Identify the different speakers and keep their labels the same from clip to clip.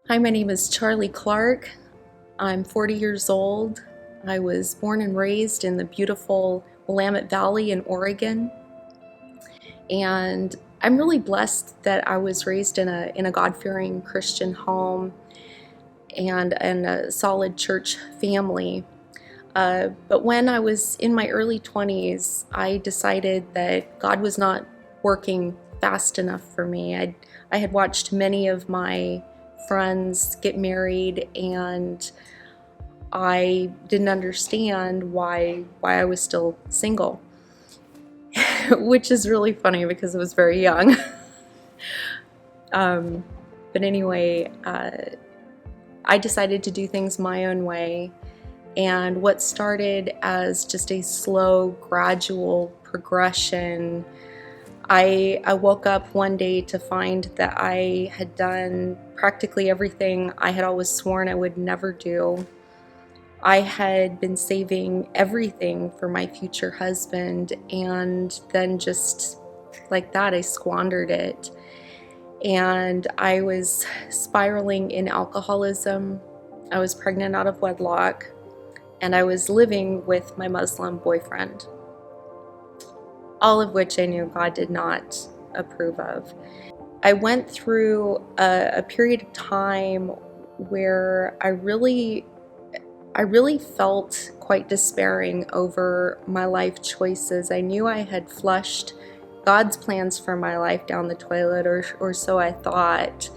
Speaker 1: Hi, my name is Charlie Clark. I'm 40 years old. I was born and raised in the beautiful Willamette Valley in Oregon. And I'm really blessed that I was raised in a God-fearing Christian home and a solid church family. But when I was in my early 20s, I decided that God was not working fast enough for me. I had watched many of my friends get married, and I didn't understand why I was still single, which is really funny because I was very young. um, but anyway, I decided to do things my own way. And what started as just a slow, gradual progression, I woke up one day to find that I had done practically everything I had always sworn I would never do. I had been saving everything for my future husband, and then just like that, I squandered it. And I was spiraling in alcoholism. I was pregnant out of wedlock, and I was living with my Muslim boyfriend, all of which I knew God did not approve of. I went through a period of time where I really felt quite despairing over my life choices. I knew I had flushed God's plans for my life down the toilet, or so I thought.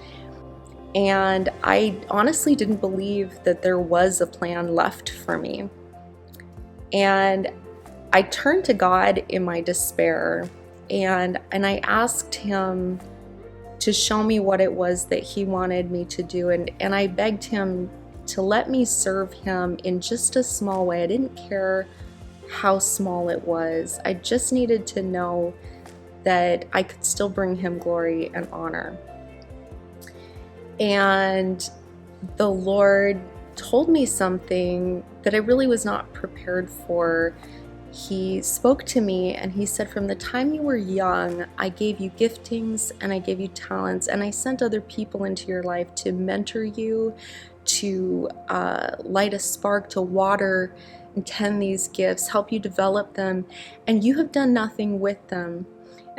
Speaker 1: And I honestly didn't believe that there was a plan left for me. And I turned to God in my despair, and I asked Him to show me what it was that He wanted me to do. And I begged Him to let me serve Him in just a small way. I didn't care how small it was. I just needed to know that I could still bring Him glory and honor. And the Lord told me something that I really was not prepared for. He spoke to me and He said, from the time you were young, I gave you giftings and I gave you talents, and I sent other people into your life to mentor you, to light a spark, to water and tend these gifts, help you develop them, and you have done nothing with them.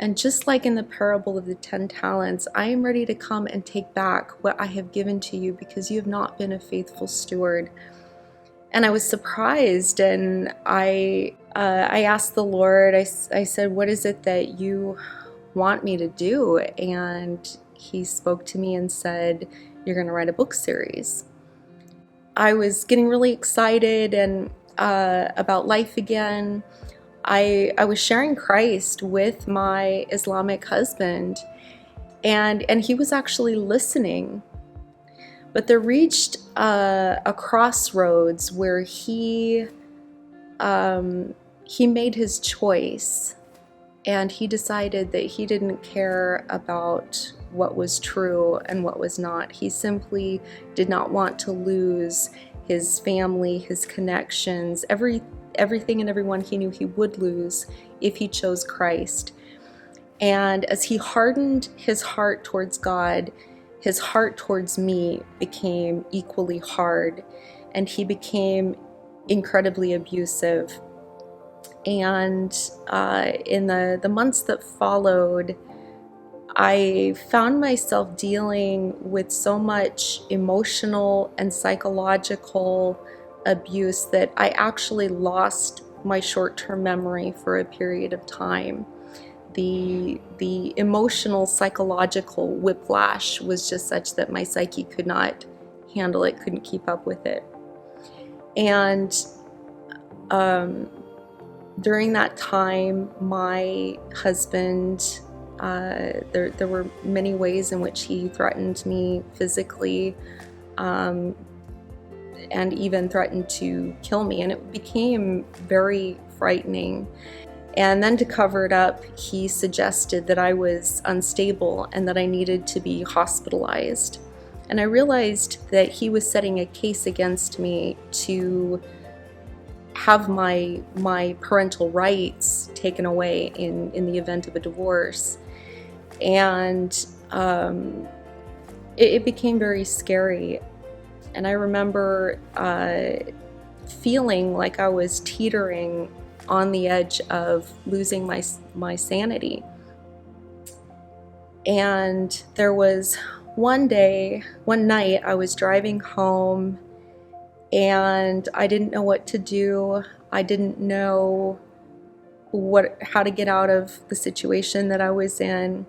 Speaker 1: And just like in the parable of the 10 talents, I am ready to come and take back what I have given to you because you have not been a faithful steward. And I was surprised, and I asked the Lord, I said, what is it that you want me to do? And He spoke to me and said, you're going to write a book series. I was getting really excited and about life again. I was sharing Christ with my Islamic husband, and he was actually listening. But there reached a crossroads where he made his choice, and he decided that he didn't care about what was true and what was not. He simply did not want to lose his family, his connections, everything and everyone he knew he would lose if he chose Christ. And as he hardened his heart towards God, his heart towards me became equally hard, and he became incredibly abusive. And in the months that followed, I found myself dealing with so much emotional and psychological abuse that I actually lost my short-term memory for a period of time. The emotional, psychological whiplash was just such that my psyche could not handle it, couldn't keep up with it. And during that time, my husband, there were many ways in which he threatened me physically, and even threatened to kill me, and it became very frightening. And then to cover it up, he suggested that I was unstable and that I needed to be hospitalized. And I realized that he was setting a case against me to have my parental rights taken away in the event of a divorce. And it became very scary. And I remember feeling like I was teetering on the edge of losing my sanity. And there was one night I was driving home and I didn't know what to do. I didn't know how to get out of the situation that I was in.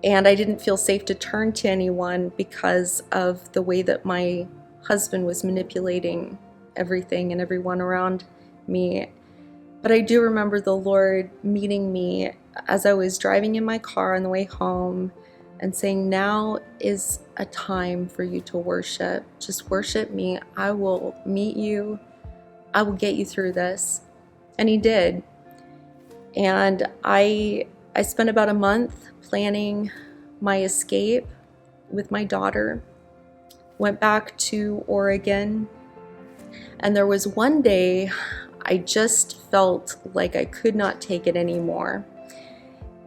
Speaker 1: And I didn't feel safe to turn to anyone because of the way that my husband was manipulating everything and everyone around me. But I do remember the Lord meeting me as I was driving in my car on the way home and saying, now is a time for you to worship. Just worship me. I will meet you. I will get you through this. And he did. And I spent about a month planning my escape with my daughter. Went back to Oregon. And there was one day I just felt like I could not take it anymore.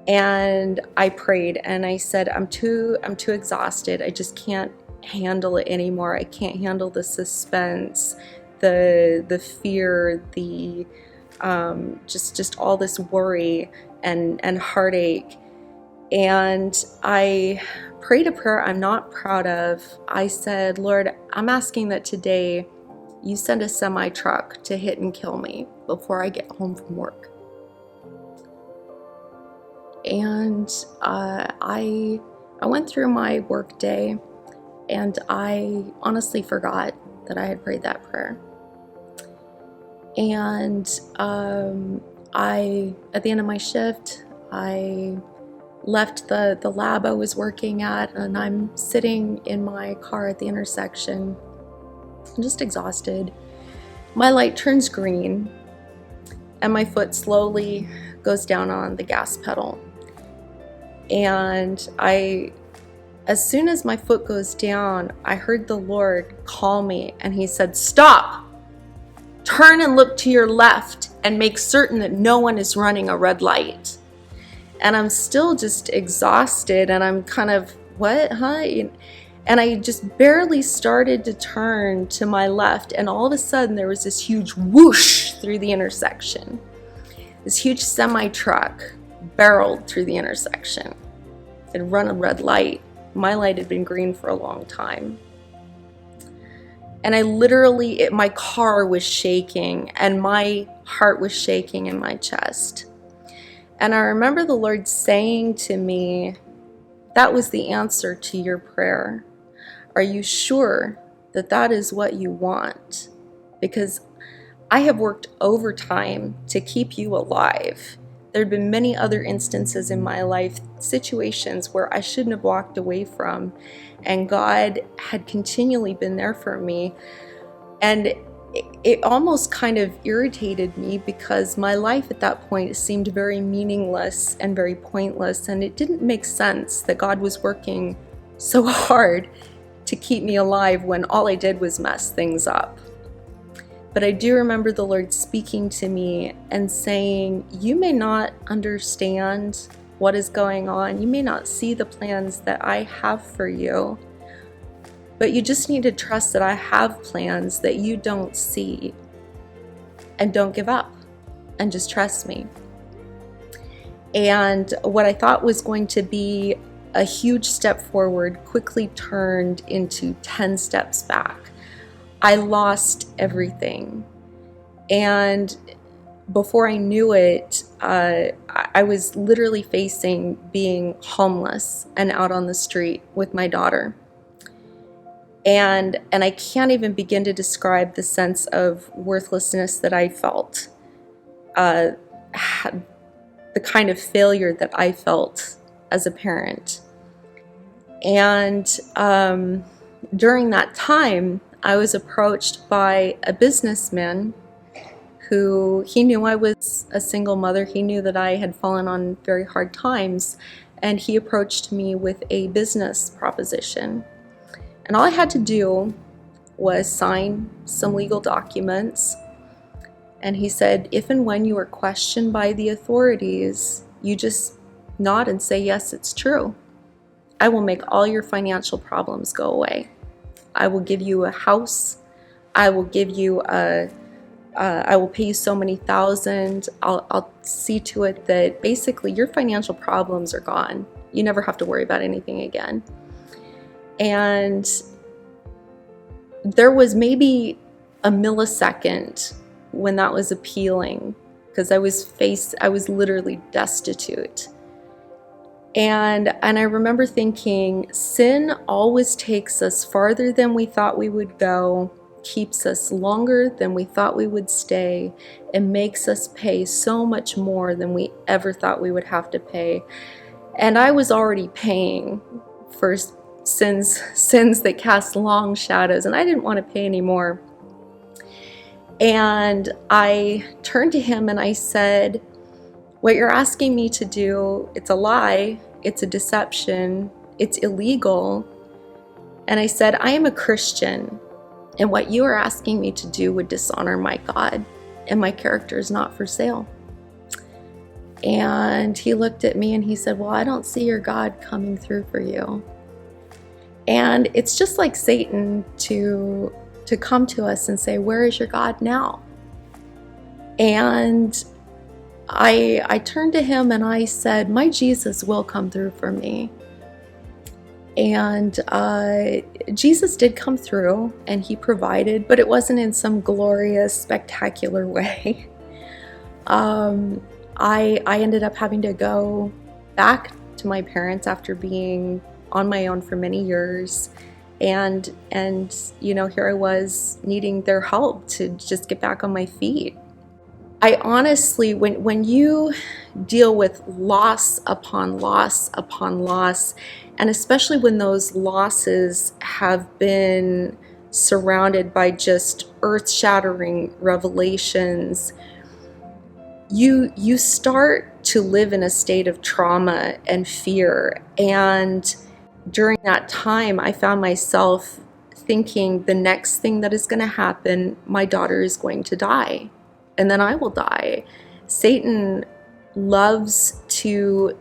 Speaker 1: And I prayed and I said, I'm too exhausted. I just can't handle it anymore. I can't handle the suspense, the fear, the just all this worry and heartache. And I prayed a prayer I'm not proud of. I said, Lord, I'm asking that today you send a semi-truck to hit and kill me before I get home from work. And I went through my work day and I honestly forgot that I had prayed that prayer. And at the end of my shift, I left the lab I was working at, and I'm sitting in my car at the intersection. I'm just exhausted. My light turns green and my foot slowly goes down on the gas pedal. And as soon as my foot goes down, I heard the Lord call me and he said, stop, turn and look to your left and make certain that no one is running a red light. And I'm still just exhausted and I'm kind of, what, huh? And I just barely started to turn to my left, and all of a sudden there was this huge whoosh through the intersection. This huge semi-truck barreled through the intersection. It had run a red light. My light had been green for a long time. And I literally, my car was shaking and my heart was shaking in my chest. And I remember the Lord saying to me, that was the answer to your prayer. Are you sure that that is what you want? Because I have worked overtime to keep you alive. There have been many other instances in my life, situations where I shouldn't have walked away from, and God had continually been there for me. And it almost kind of irritated me because my life at that point seemed very meaningless and very pointless, and it didn't make sense that God was working so hard to keep me alive when all I did was mess things up. But I do remember the Lord speaking to me and saying, you may not understand what is going on. You may not see the plans that I have for you, but you just need to trust that I have plans that you don't see. And don't give up and just trust me. And what I thought was going to be a huge step forward quickly turned into 10 steps back. I lost everything. And before I knew it, I was literally facing being homeless and out on the street with my daughter. And I can't even begin to describe the sense of worthlessness that I felt, the kind of failure that I felt as a parent. And during that time, I was approached by a businessman who, he knew I was a single mother. He knew that I had fallen on very hard times, and he approached me with a business proposition. And all I had to do was sign some legal documents. And he said, if and when you are questioned by the authorities, you just nod and say, yes, it's true. I will make all your financial problems go away. I will give you a house. I will give you I will pay you so many thousand. I'll see to it that basically your financial problems are gone. You never have to worry about anything again. And there was maybe a millisecond when that was appealing, because I was literally destitute. And I remember thinking, sin always takes us farther than we thought we would go, keeps us longer than we thought we would stay, and makes us pay so much more than we ever thought we would have to pay. And I was already paying for sins that cast long shadows, and I didn't want to pay anymore. And I turned to him and I said, what you're asking me to do, it's a lie, it's a deception, it's illegal. And I said, I am a Christian, and what you are asking me to do would dishonor my God, and my character is not for sale. And he looked at me and he said, well, I don't see your God coming through for you. And it's just like Satan to come to us and say, where is your God now? And I turned to him and I said, my Jesus will come through for me. And Jesus did come through, and he provided, but it wasn't in some glorious, spectacular way. I ended up having to go back to my parents after being on my own for many years. And you know, here I was needing their help to just get back on my feet. I honestly, when you deal with loss upon loss upon loss, and especially when those losses have been surrounded by just earth-shattering revelations, you start to live in a state of trauma and fear. And during that time, I found myself thinking, the next thing that is going to happen, my daughter is going to die, and then I will die. Satan loves to,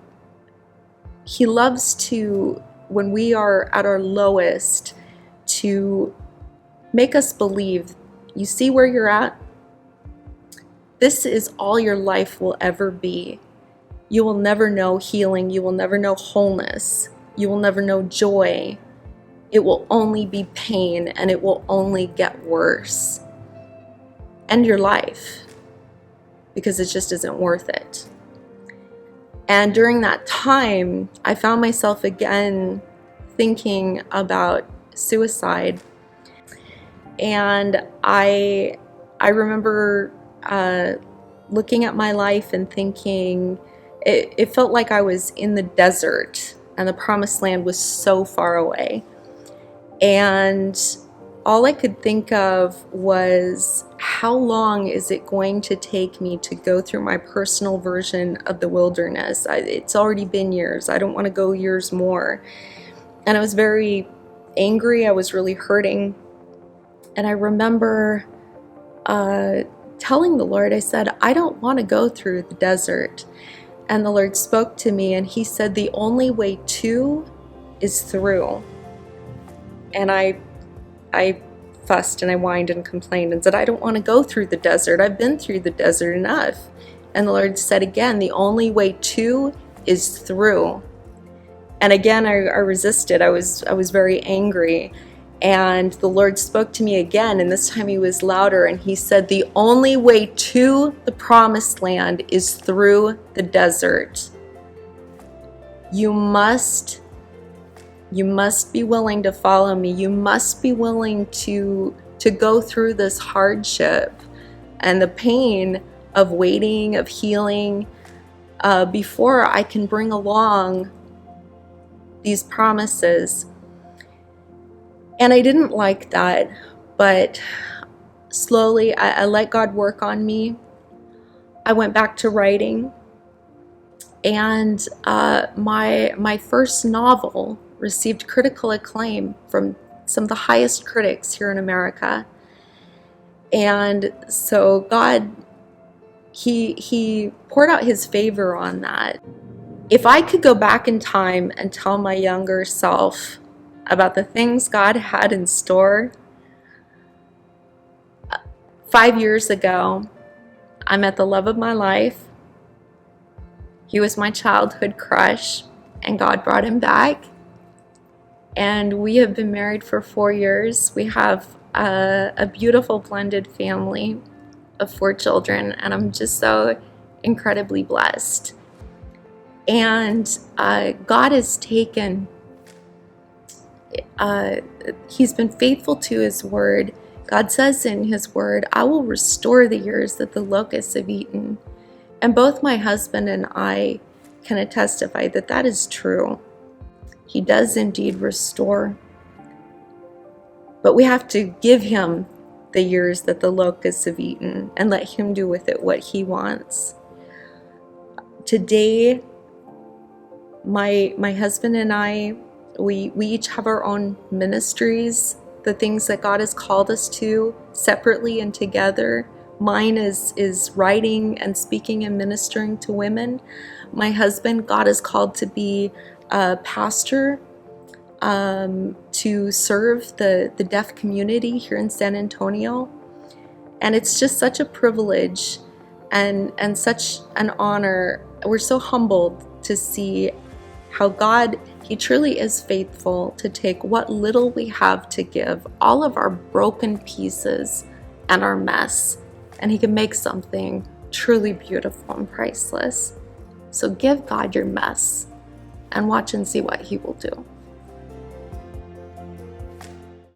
Speaker 1: when we are at our lowest, to make us believe, you see where you're at? This is all your life will ever be. You will never know healing. You will never know wholeness. You will never know joy. It will only be pain, and it will only get worse. End your life, because it just isn't worth it. And during that time, I found myself again thinking about suicide. And I remember looking at my life and thinking, it felt like I was in the desert and the promised land was so far away. And all I could think of was, how long is it going to take me to go through my personal version of the wilderness? It's already been years. I don't want to go years more. And I was very angry. I was really hurting. And I remember telling the Lord, I said, I don't want to go through the desert. And the Lord spoke to me and he said, the only way to is through. And I fussed and I whined and complained and said, I don't want to go through the desert. I've been through the desert enough. And the Lord said again, the only way to is through. And again, I resisted. I was very angry. And the Lord spoke to me again, and this time he was louder, and he said, the only way to the promised land is through the desert. You must be willing to follow me. You must be willing to go through this hardship and the pain of waiting, of healing, before I can bring along these promises. And I didn't like that, but slowly I let God work on me. I went back to writing, and my first novel received critical acclaim from some of the highest critics here in America. And so God, he poured out his favor on that. If I could go back in time and tell my younger self about the things God had in store, 5 years ago, I met the love of my life. He was my childhood crush, and God brought him back. And we have been married for 4 years. We have a beautiful blended family of 4 children, and I'm just so incredibly blessed. And God has taken, He's been faithful to His word. God says in His word, I will restore the years that the locusts have eaten. And both my husband and I can testify that that is true. He does indeed restore. But we have to give Him the years that the locusts have eaten and let Him do with it what He wants. Today, my husband and I, we each have our own ministries, the things that God has called us to, separately and together. Mine is writing and speaking and ministering to women. My husband, God has called to be a pastor, to serve the deaf community here in San Antonio. And it's just such a privilege and such an honor. We're so humbled to see how God, He truly is faithful to take what little we have to give, all of our broken pieces and our mess, and He can make something truly beautiful and priceless. So give God your mess and watch and see what He will do.